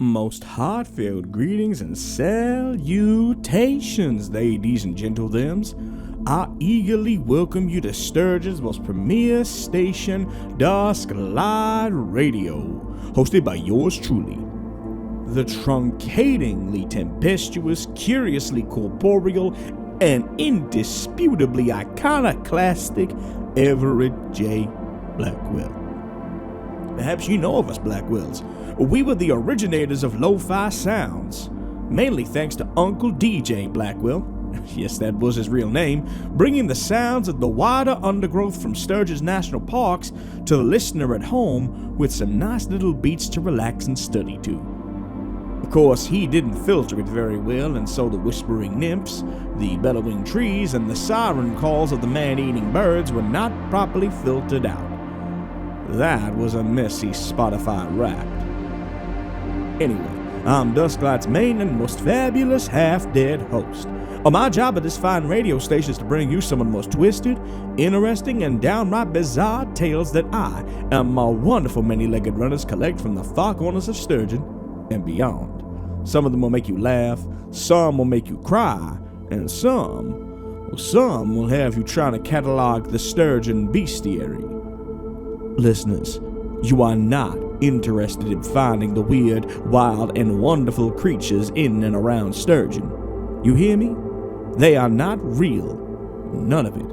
Most heartfelt greetings and salutations, ladies and gentlethems. I eagerly welcome you to Sturgeon's most premier station, Dusk Light Radio, hosted by yours truly, the truncatingly tempestuous, curiously corporeal, and indisputably iconoclastic Everett J. Blackwell. Perhaps you know of us Blackwells. We were the originators of lo-fi sounds, mainly thanks to Uncle DJ Blackwell, yes, that was his real name, bringing the sounds of the wider undergrowth from Sturgeon's national parks to the listener at home with some nice little beats to relax and study to. Of course, he didn't filter it very well, and so the whispering nymphs, the bellowing trees, and the siren calls of the man-eating birds were not properly filtered out. That was a messy Spotify rap. Anyway, I'm Dusklight's main and most fabulous half-dead host. My job at this fine radio station is to bring you some of the most twisted, interesting, and downright bizarre tales that I and my wonderful many-legged runners collect from the far corners of Sturgeon and beyond. Some of them will make you laugh, some will make you cry, and some will have you trying to catalog the Sturgeon bestiary. Listeners, you are not interested in finding the weird, wild, and wonderful creatures in and around Sturgeon. You hear me? They are not real. None of it.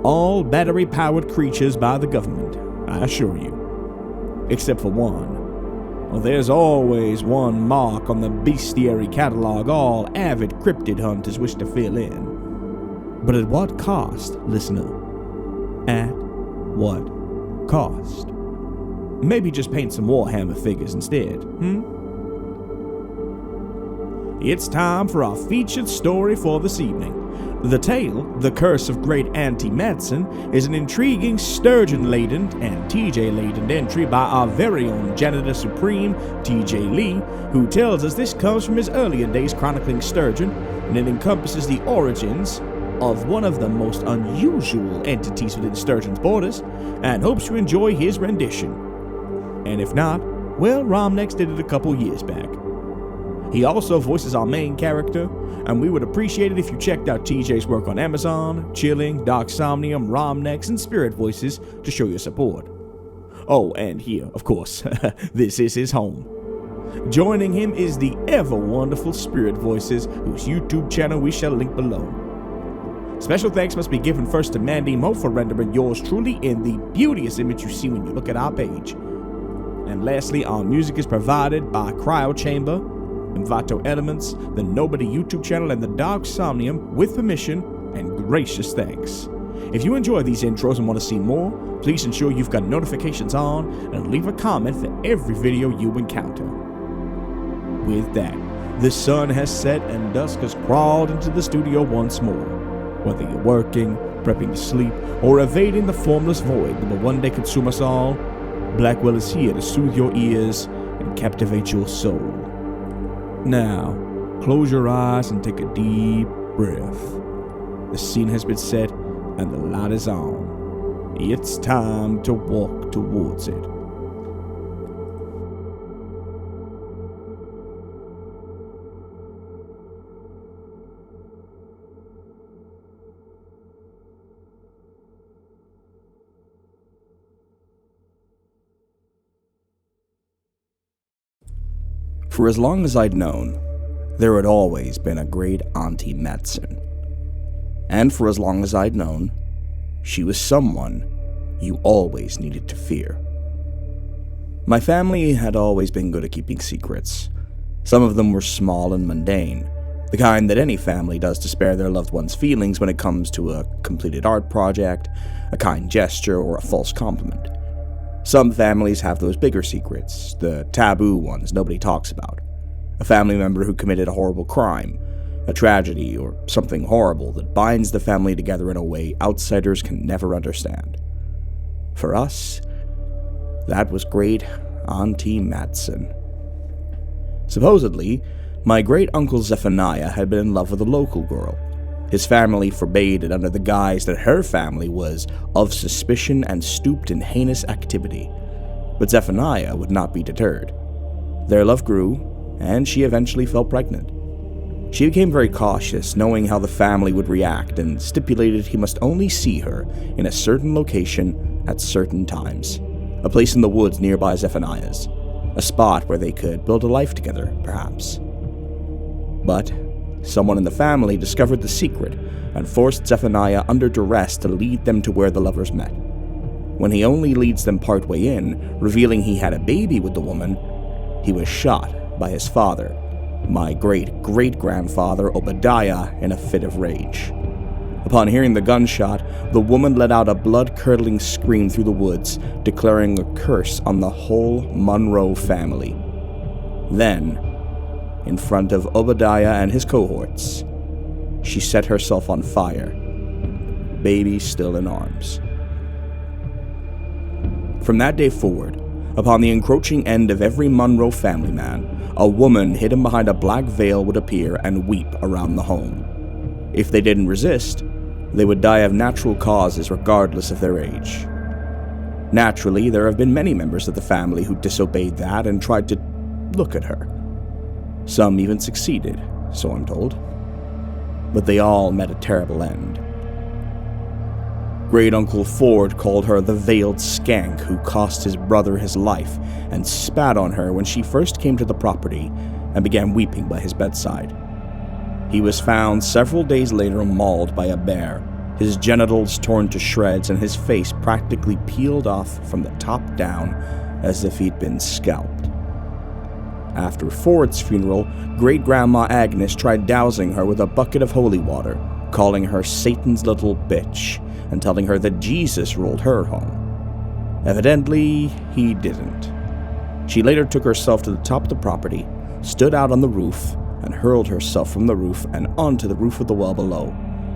All battery-powered creatures by the government, I assure you. Except for one. Well, there's always one mark on the bestiary catalog all avid cryptid hunters wish to fill in. But at what cost, listener? At what cost? Maybe just paint some Warhammer figures instead, It's time for our featured story for this evening. The tale, The Curse of Great Auntie Madsen, is an intriguing Sturgeon-laden and TJ-laden entry by our very own Janitor Supreme, TJ Lee, who tells us this comes from his earlier days chronicling Sturgeon, and it encompasses the origins of one of the most unusual entities within Sturgeon's borders, and hopes you enjoy his rendition. And if not, well, Romnex did it a couple years back. He also voices our main character, and we would appreciate it if you checked out TJ's work on Amazon, Chilling, Dark Somnium, Romnex, and Spirit Voices to show your support. Oh, and here, of course, this is his home. Joining him is the ever-wonderful Spirit Voices, whose YouTube channel we shall link below. Special thanks must be given first to Mandy Mo for rendering yours truly in the beauteous image you see when you look at our page. And lastly, our music is provided by Cryo Chamber, Envato Elements, the Nobody YouTube channel, and the Dark Somnium with permission and gracious thanks. If you enjoy these intros and want to see more, please ensure you've got notifications on and leave a comment for every video you encounter. With that, the sun has set and dusk has crawled into the studio once more. Whether you're working, prepping to sleep, or evading the formless void that will one day consume us all, Blackwell is here to soothe your ears and captivate your soul. Now, close your eyes and take a deep breath. The scene has been set and the light is on. It's time to walk towards it. For as long as I'd known, there had always been a great Auntie Madsen. And for as long as I'd known, she was someone you always needed to fear. My family had always been good at keeping secrets. Some of them were small and mundane, the kind that any family does to spare their loved ones' feelings when it comes to a completed art project, a kind gesture, or a false compliment. Some families have those bigger secrets, the taboo ones nobody talks about. A family member who committed a horrible crime, a tragedy, or something horrible that binds the family together in a way outsiders can never understand. For us, that was great Auntie Madsen. Supposedly, my great-uncle Zephaniah had been in love with a local girl. His family forbade it under the guise that her family was of suspicion and stooped in heinous activity. But Zephaniah would not be deterred. Their love grew, and she eventually fell pregnant. She became very cautious, knowing how the family would react, and stipulated he must only see her in a certain location at certain times. A place in the woods nearby Zephaniah's. A spot where they could build a life together, perhaps. But someone in the family discovered the secret and forced Zephaniah under duress to lead them to where the lovers met. When he only leads them partway in, revealing he had a baby with the woman, he was shot by his father, my great-great-grandfather Obadiah, in a fit of rage. Upon hearing the gunshot, the woman let out a blood-curdling scream through the woods, declaring a curse on the whole Monroe family. Then, in front of Obadiah and his cohorts, she set herself on fire, baby still in arms. From that day forward, upon the encroaching end of every Monroe family man, a woman hidden behind a black veil would appear and weep around the home. If they didn't resist, they would die of natural causes regardless of their age. Naturally, there have been many members of the family who disobeyed that and tried to look at her. Some even succeeded, so I'm told. But they all met a terrible end. Great Uncle Ford called her the veiled skank who cost his brother his life and spat on her when she first came to the property and began weeping by his bedside. He was found several days later mauled by a bear, his genitals torn to shreds and his face practically peeled off from the top down as if he'd been scalped. After Ford's funeral, Great-Grandma Agnes tried dousing her with a bucket of holy water, calling her Satan's little bitch, and telling her that Jesus rolled her home. Evidently, he didn't. She later took herself to the top of the property, stood out on the roof, and hurled herself from the roof and onto the roof of the well below,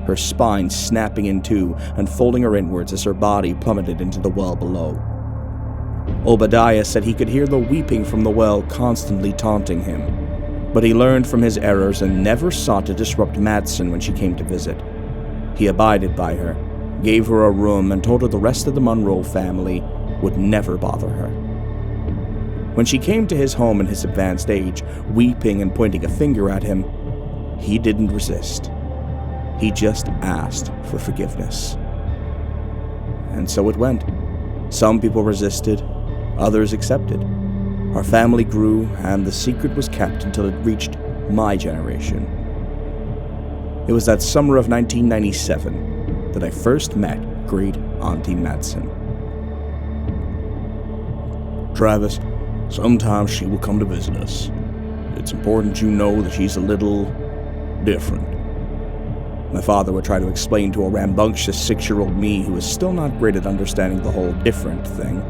her spine snapping in two and folding her inwards as her body plummeted into the well below. Obadiah said he could hear the weeping from the well constantly taunting him, but he learned from his errors and never sought to disrupt Madsen when she came to visit. He abided by her, gave her a room, and told her the rest of the Monroe family would never bother her. When she came to his home in his advanced age, weeping and pointing a finger at him, he didn't resist. He just asked for forgiveness. And so it went. Some people resisted, others accepted. Our family grew, and the secret was kept until it reached my generation. It was that summer of 1997 that I first met Great Auntie Madsen. Travis, sometimes she will come to visit us. It's important you know that she's a little different. My father would try to explain to a rambunctious 6-year-old me who was still not great at understanding the whole different thing,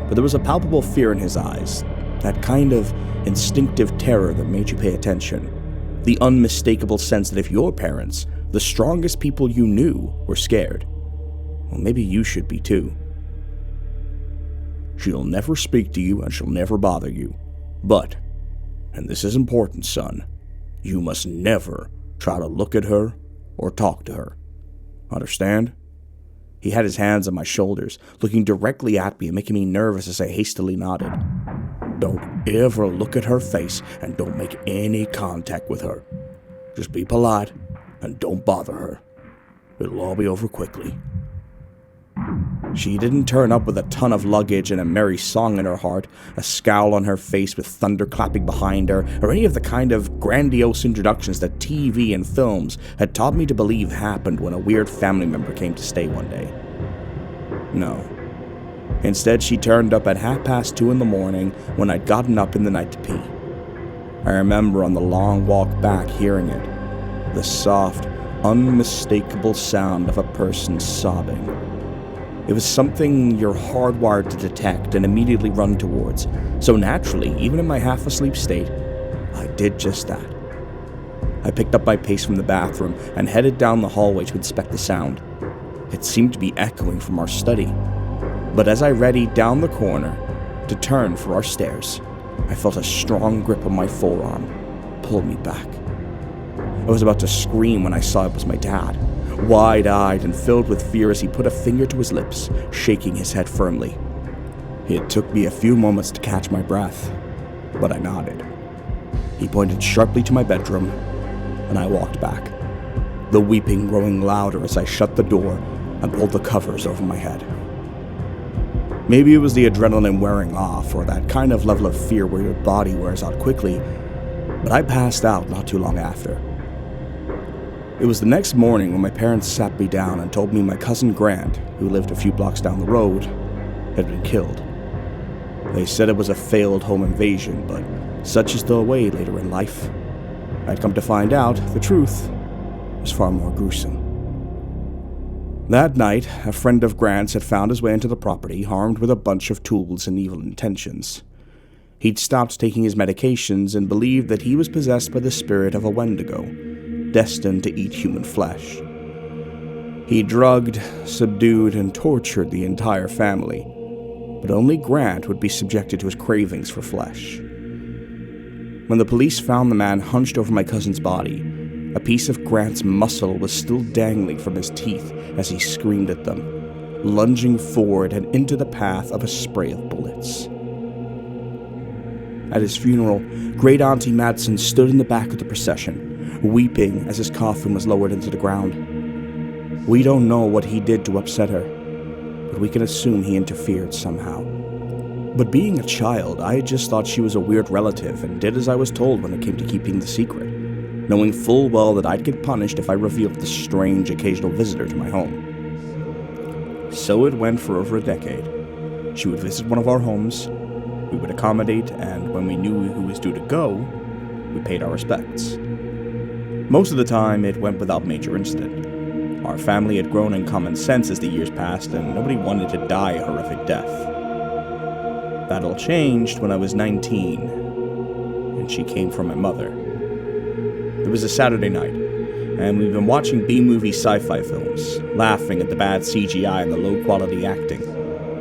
but there was a palpable fear in his eyes, that kind of instinctive terror that made you pay attention, the unmistakable sense that if your parents, the strongest people you knew, were scared, well, maybe you should be too. She'll never speak to you and she'll never bother you, but, and this is important, son, you must never try to look at her or talk to her. Understand? He had his hands on my shoulders, looking directly at me and making me nervous as I hastily nodded. Don't ever look at her face and don't make any contact with her. Just be polite and don't bother her. It'll all be over quickly. She didn't turn up with a ton of luggage and a merry song in her heart, a scowl on her face with thunder clapping behind her, or any of the kind of grandiose introductions that TV and films had taught me to believe happened when a weird family member came to stay one day. No. Instead, she turned up at 2:30 in the morning when I'd gotten up in the night to pee. I remember on the long walk back hearing it, the soft, unmistakable sound of a person sobbing. It was something you're hardwired to detect and immediately run towards, so naturally, even in my half-asleep state, I did just that. I picked up my pace from the bathroom and headed down the hallway to inspect the sound. It seemed to be echoing from our study, but as I readied down the corner to turn for our stairs, I felt a strong grip on my forearm pull me back. I was about to scream when I saw it was my dad, wide-eyed and filled with fear as he put a finger to his lips, shaking his head firmly. It took me a few moments to catch my breath, but I nodded. He pointed sharply to my bedroom, and I walked back, the weeping growing louder as I shut the door and pulled the covers over my head. Maybe it was the adrenaline wearing off, or that kind of level of fear where your body wears out quickly, but I passed out not too long after. It was the next morning when my parents sat me down and told me my cousin Grant, who lived a few blocks down the road, had been killed. They said it was a failed home invasion, but such is the way later in life. I'd come to find out the truth was far more gruesome. That night, a friend of Grant's had found his way into the property, armed with a bunch of tools and evil intentions. He'd stopped taking his medications and believed that he was possessed by the spirit of a Wendigo, destined to eat human flesh. He drugged, subdued, and tortured the entire family, but only Grant would be subjected to his cravings for flesh. When the police found the man hunched over my cousin's body, a piece of Grant's muscle was still dangling from his teeth as he screamed at them, lunging forward and into the path of a spray of bullets. At his funeral, Great Auntie Madsen stood in the back of the procession, weeping as his coffin was lowered into the ground. We don't know what he did to upset her, but we can assume he interfered somehow. But being a child, I just thought she was a weird relative and did as I was told when it came to keeping the secret, knowing full well that I'd get punished if I revealed the strange occasional visitor to my home. So it went for over a decade. She would visit one of our homes, we would accommodate, and when we knew who was due to go, we paid our respects. Most of the time, it went without major incident. Our family had grown in common sense as the years passed, and nobody wanted to die a horrific death. That all changed when I was 19, and she came from my mother. It was a Saturday night, and we'd been watching B-movie sci-fi films, laughing at the bad CGI and the low-quality acting.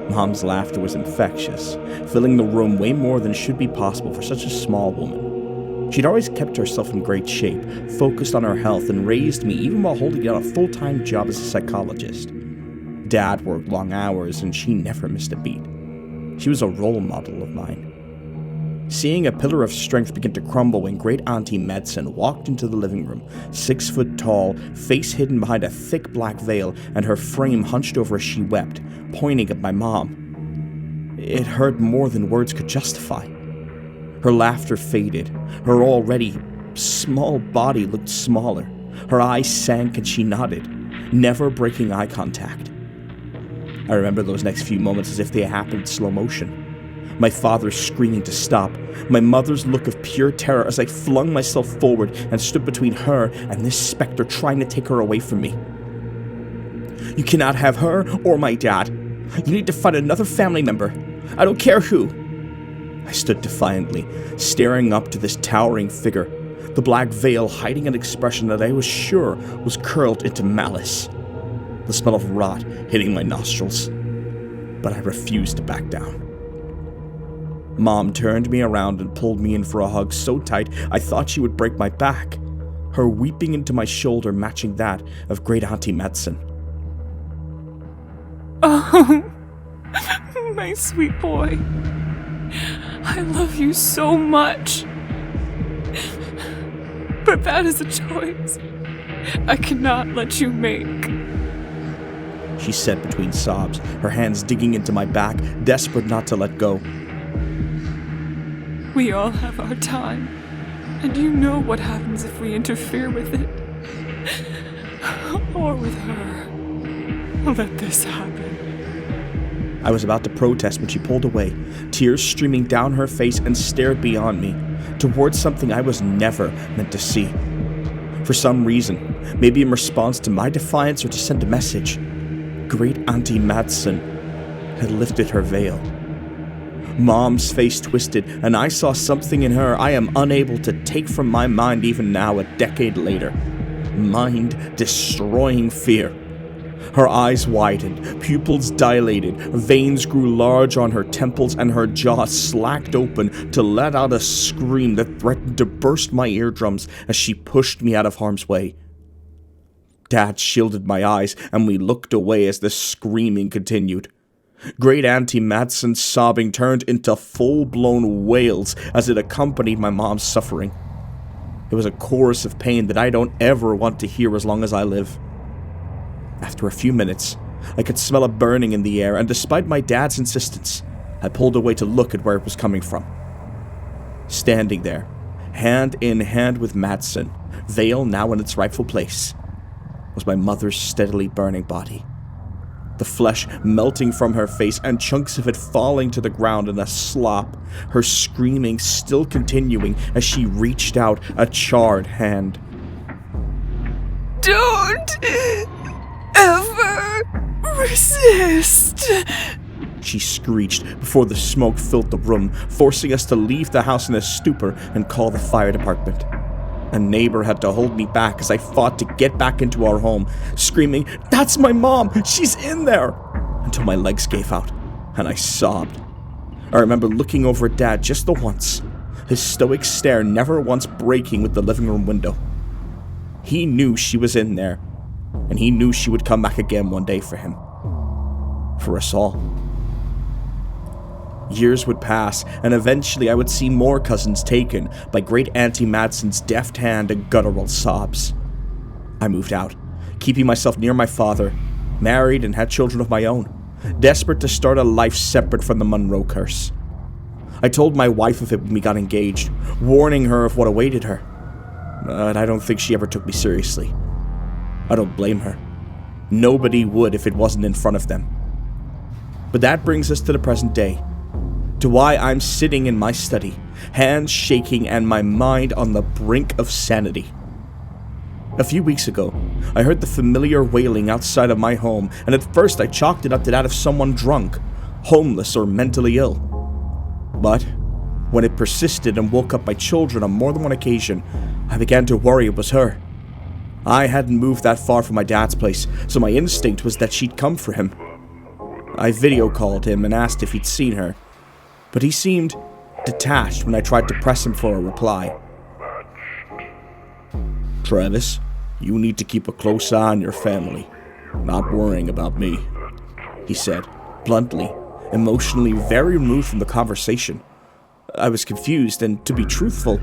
Mom's laughter was infectious, filling the room way more than should be possible for such a small woman. She'd always kept herself in great shape, focused on her health, and raised me even while holding down a full-time job as a psychologist. Dad worked long hours, and she never missed a beat. She was a role model of mine. Seeing a pillar of strength begin to crumble when Great Auntie Madsen walked into the living room, 6 foot tall, face hidden behind a thick black veil, and her frame hunched over as she wept, pointing at my mom. It hurt more than words could justify. Her laughter faded. Her already small body looked smaller. Her eyes sank and she nodded, never breaking eye contact. I remember those next few moments as if they happened in slow motion. My father screaming to stop, my mother's look of pure terror as I flung myself forward and stood between her and this specter trying to take her away from me. You cannot have her or my dad. You need to find another family member. I don't care who. I stood defiantly, staring up to this towering figure, the black veil hiding an expression that I was sure was curled into malice. The smell of rot hitting my nostrils, but I refused to back down. Mom turned me around and pulled me in for a hug so tight I thought she would break my back, her weeping into my shoulder matching that of Great Auntie Madsen. Oh, my sweet boy. I love you so much. But that is a choice I cannot let you make. She said between sobs, her hands digging into my back, desperate not to let go. We all have our time, and you know what happens if we interfere with it. Or with her. Let this happen. I was about to protest when she pulled away, tears streaming down her face, and stared beyond me, towards something I was never meant to see. For some reason, maybe in response to my defiance or to send a message, Great Auntie Madsen had lifted her veil. Mom's face twisted, and I saw something in her I am unable to take from my mind even now, a decade later. Mind-destroying fear. Her eyes widened, pupils dilated, veins grew large on her temples, and her jaw slacked open to let out a scream that threatened to burst my eardrums as she pushed me out of harm's way. Dad shielded my eyes, and we looked away as the screaming continued. Great Auntie Madsen's sobbing turned into full-blown wails as it accompanied my mom's suffering. It was a chorus of pain that I don't ever want to hear as long as I live. After a few minutes, I could smell a burning in the air, and despite my dad's insistence, I pulled away to look at where it was coming from. Standing there, hand in hand with Madsen, veil now in its rightful place, was my mother's steadily burning body. The flesh melting from her face and chunks of it falling to the ground in a slop, her screaming still continuing as she reached out a charred hand. Don't ever resist, she screeched before the smoke filled the room, forcing us to leave the house in a stupor and call the fire department. A neighbor had to hold me back as I fought to get back into our home, screaming, "That's my mom! She's in there!" until my legs gave out, and I sobbed. I remember looking over at Dad just the once, his stoic stare never once breaking with the living room window. He knew she was in there, and he knew she would come back again one day for him. For us all. Years would pass, and eventually I would see more cousins taken by Great Auntie Madsen's deft hand and guttural sobs. I moved out, keeping myself near my father, married and had children of my own, desperate to start a life separate from the Monroe curse. I told my wife of it when we got engaged, warning her of what awaited her. But I don't think she ever took me seriously. I don't blame her. Nobody would if it wasn't in front of them. But that brings us to the present day, to why I'm sitting in my study, hands shaking and my mind on the brink of sanity. A few weeks ago, I heard the familiar wailing outside of my home, and at first I chalked it up to that of someone drunk, homeless, or mentally ill. But when it persisted and woke up my children on more than one occasion, I began to worry it was her. I hadn't moved that far from my dad's place, so my instinct was that she'd come for him. I video called him and asked if he'd seen her, but he seemed detached when I tried to press him for a reply. "Travis, you need to keep a close eye on your family, not worrying about me," he said, bluntly, emotionally very removed from the conversation. I was confused and, to be truthful,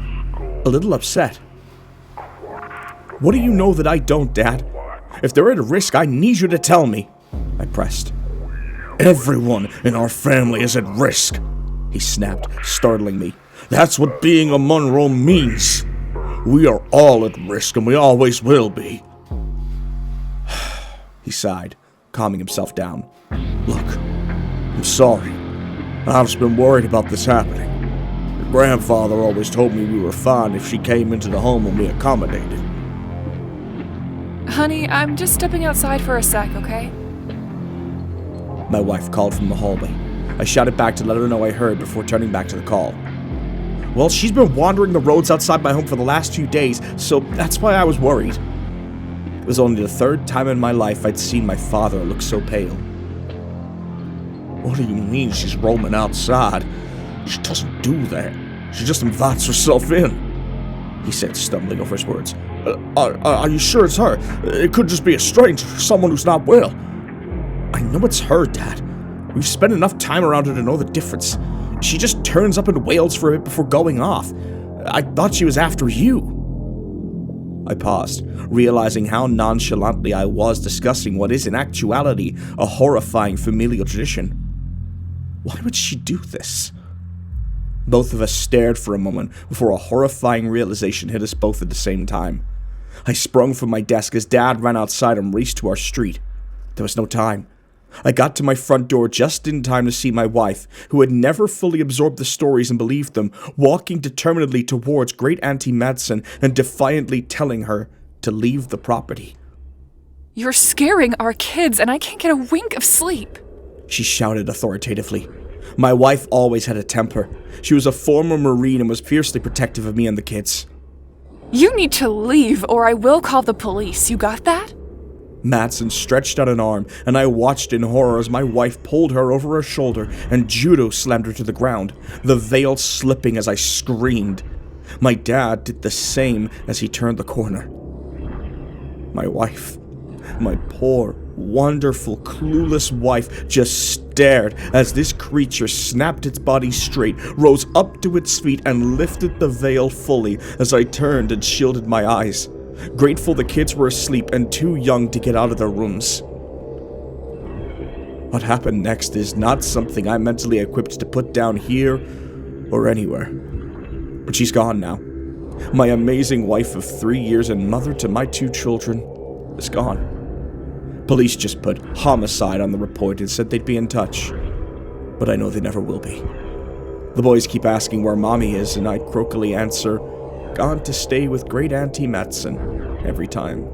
a little upset. "What do you know that I don't, Dad? If they're at a risk, I need you to tell me," I pressed. "Everyone in our family is at risk," he snapped, startling me. "That's what being a Monroe means. We are all at risk, and we always will be." He sighed, calming himself down. "Look, I'm sorry. I've just been worried about this happening. Your grandfather always told me we were fine if she came into the home and we accommodated." Honey, I'm just stepping outside for a sec, okay? My wife called from the hallway. I shouted back to let her know I heard before turning back to the call. "Well, she's been wandering the roads outside my home for the last 2 days, so that's why I was worried." It was only the third time in my life I'd seen my father look so pale. "What do you mean she's roaming outside? She doesn't do that. She just invites herself in," he said, stumbling over his words. Are you sure it's her? It could just be a stranger, someone who's not well." "I know it's her, Dad. We've spent enough time around her to know the difference. She just turns up and wails for a bit before going off. I thought she was after you." I paused, realizing how nonchalantly I was discussing what is in actuality a horrifying familial tradition. Why would she do this? Both of us stared for a moment before a horrifying realization hit us both at the same time. I sprung from my desk as Dad ran outside and raced to our street. There was no time. I got to my front door just in time to see my wife, who had never fully absorbed the stories and believed them, walking determinedly towards Great Auntie Madsen and defiantly telling her to leave the property. "You're scaring our kids, and I can't get a wink of sleep," she shouted authoritatively. My wife always had a temper. She was a former Marine and was fiercely protective of me and the kids. "You need to leave, or I will call the police. You got that?" Madsen stretched out an arm, and I watched in horror as my wife pulled her over her shoulder and judo slammed her to the ground, the veil slipping as I screamed. My dad did the same as he turned the corner. My wife, my poor, wonderful, clueless wife, just stared as this creature snapped its body straight, rose up to its feet, and lifted the veil fully as I turned and shielded my eyes, grateful the kids were asleep and too young to get out of their rooms. What happened next is not something I'm mentally equipped to put down here or anywhere. But she's gone now. My amazing wife of 3 years and mother to my 2 children is gone. Police just put homicide on the report and said they'd be in touch, but I know they never will be. The boys keep asking where Mommy is, and I croakily answer, gone to stay with great Auntie Madsen, every time.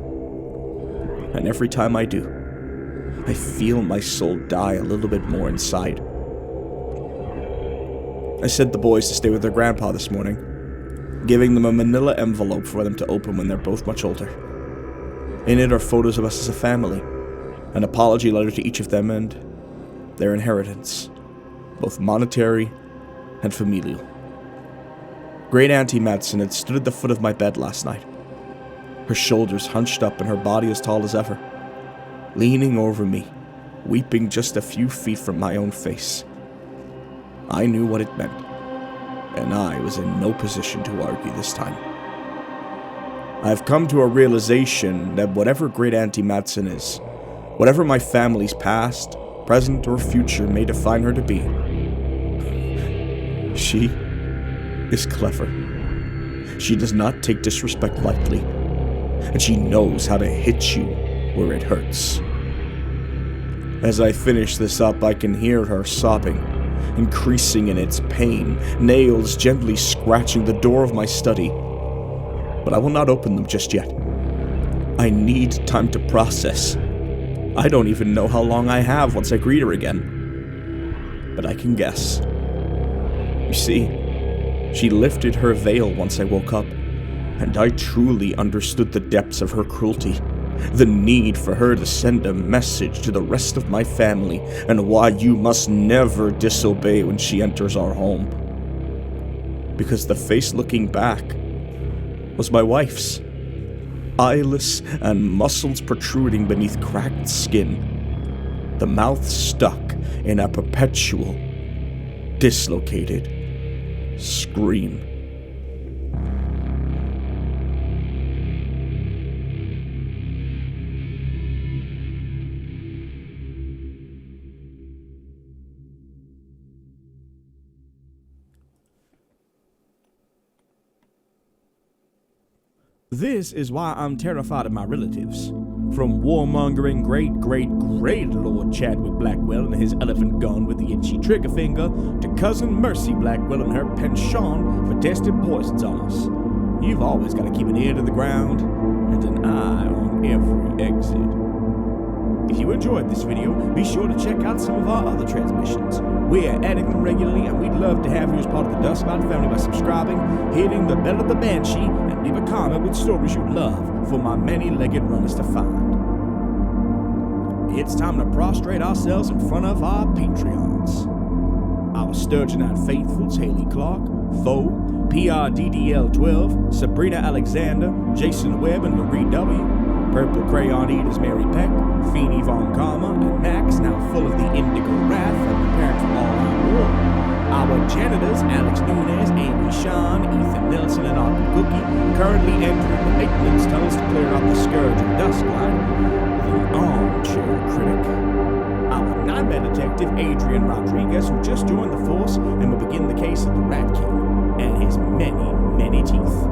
And every time I do, I feel my soul die a little bit more inside. I sent the boys to stay with their grandpa this morning, giving them a manila envelope for them to open when they're both much older. In it are photos of us as a family, an apology letter to each of them, and their inheritance, both monetary and familial. Great Auntie Madsen had stood at the foot of my bed last night, her shoulders hunched up and her body as tall as ever, leaning over me, weeping just a few feet from my own face. I knew what it meant, and I was in no position to argue this time. I've come to a realization that whatever great Auntie Madsen is, whatever my family's past, present, or future may define her to be, she is clever. She does not take disrespect lightly, and she knows how to hit you where it hurts. As I finish this up, I can hear her sobbing, increasing in its pain, nails gently scratching the door of my study. But I will not open them just yet. I need time to process. I don't even know how long I have once I greet her again. But I can guess. You see, she lifted her veil once I woke up, and I truly understood the depths of her cruelty, the need for her to send a message to the rest of my family, and why you must never disobey when she enters our home. Because the face looking back was my wife's, eyeless and muscles protruding beneath cracked skin, the mouth stuck in a perpetual, dislocated scream. This is why I'm terrified of my relatives. From warmongering great Lord Chadwick Blackwell and his elephant gun with the itchy trigger finger, to cousin Mercy Blackwell and her penchant for testing poisons on us. You've always got to keep an ear to the ground and an eye on every exit. If you enjoyed this video, be sure to check out some of our other transmissions. We're editing them regularly, and we'd love to have you as part of the Dusklight family by subscribing, hitting the bell of the Banshee, and leave a comment with stories you'd love for my many-legged runners to find. It's time to prostrate ourselves in front of our Patreons. Our Sturgeon and Faithfuls, Haley Clark, Foe, PRDDL12, Sabrina Alexander, Jason Webb, and Marie W., Purple Crayon Eaters Mary Peck, Feeny Von Karma, and Max, now full of the indigo wrath and preparing for all-out war. Our janitors, Alex Nunez, Amy Sean, Ethan Nelson, and Arthur Cookie, currently entering the maintenance tunnels to clear out the scourge of Dusklight, the armchair critic. Our nightmare detective, Adrian Rodriguez, who just joined the force and will begin the case of the Rat King and his many teeth.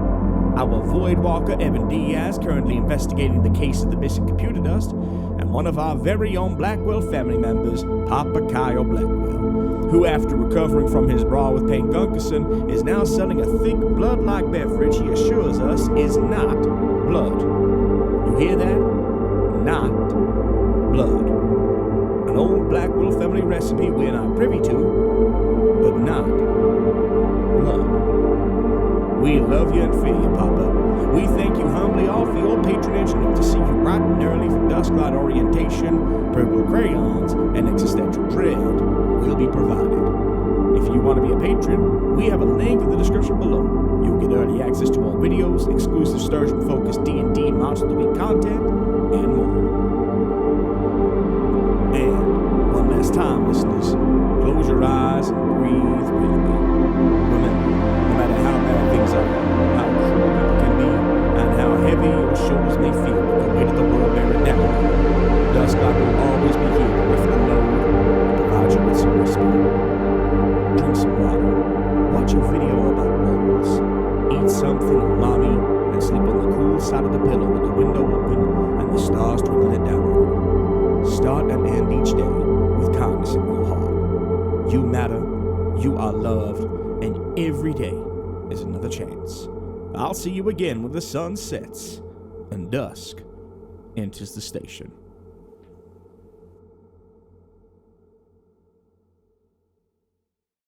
Our Void Walker, Evan Diaz, currently investigating the case of the missing computer dust, and one of our very own Blackwell family members, Papa Kyle Blackwell, who, after recovering from his brawl with Payne Gunkerson, is now selling a thick blood-like beverage he assures us is not blood. You hear that? Not blood. An old Blackwell family recipe we're not privy to, but not blood. We love you and fear you, Papa. We thank you humbly all for your patronage and hope to see you bright and early for Dusklight orientation, purple crayons, and existential dread will be provided. If you want to be a patron, we have a link in the description below. You'll get early access to all videos, exclusive Sturgeon-focused D&D Monster of the Week content, and more. And one last it's time, listeners. Close your eyes and breathe with me. Remember, no matter how bad things are, how cruel people can be, and how heavy your shoulders may feel with the weight of the world bearing down, Dusklight will always be here to lift the load and provide you with some respite. Drink some water, watch a video about moles, eat something umami, and sleep on the cool side of the pillow with the window open and the stars twinkling down on you. Start and end each day with kindness in your heart. You matter, you are loved, and every day is another chance. I'll see you again when the sun sets and dusk enters the station.